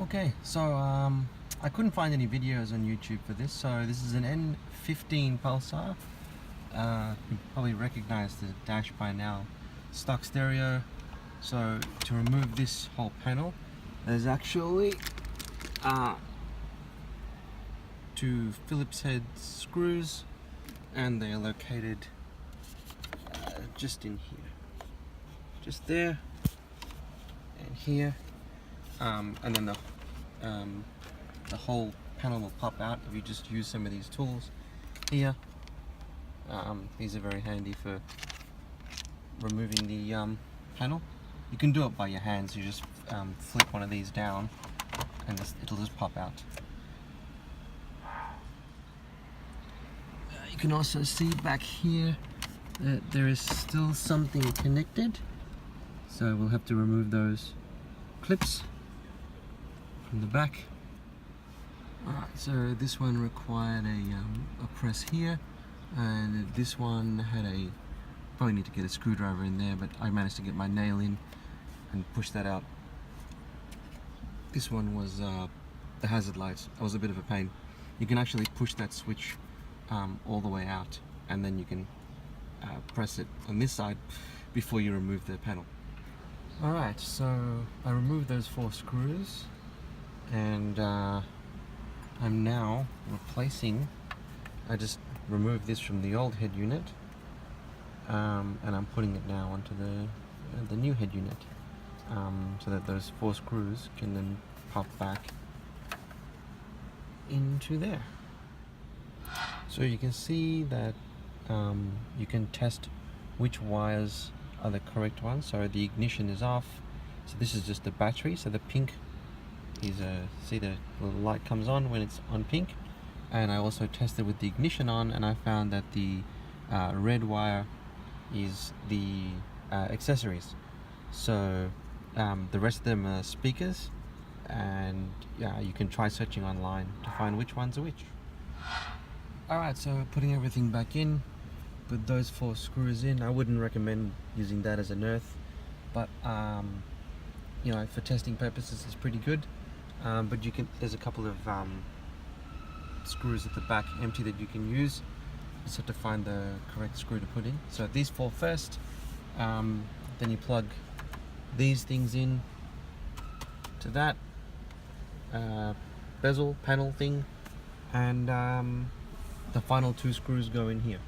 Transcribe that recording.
Okay, so I couldn't find any videos on YouTube for this, so this is an N15 Pulsar. You probably recognize the dash by now. Stock stereo. So to remove this whole panel, there's actually two Phillips head screws, and they are located just in here, just there and here. And then the whole panel will pop out if you just use some of these tools here. These are very handy for removing the panel. You can do it by your hands. You just flip one of these down and it'll just pop out. You can also see back here that there is still something connected, so we'll have to remove those clips from the back. Alright, so this one required a press here, and this one had probably need to get a screwdriver in there, but I managed to get my nail in and push that out. This one was the hazard lights. It was a bit of a pain. You can actually push that switch all the way out, and then you can press it on this side before you remove the panel. Alright, so I removed those 4 screws, and I'm now replacing, I just removed this from the old head unit, and I'm putting it now onto the new head unit, so that those 4 screws can then pop back into there. So you can see that you can test which wires are the correct ones. So the ignition is off, so this is just the battery, so the pink is see the little light comes on when it's on pink. And I also tested with the ignition on, and I found that the red wire is the accessories. So the rest of them are speakers, and yeah, you can try searching online to find which ones are which. Alright, so putting everything back in, put those 4 screws in. I wouldn't recommend using that as an earth, but you know, for testing purposes it's pretty good. But you can, there's a couple of screws at the back empty that you can use. You just have to find the correct screw to put in. So these 4 first, then you plug these things in to that bezel panel thing, and the final 2 screws go in here.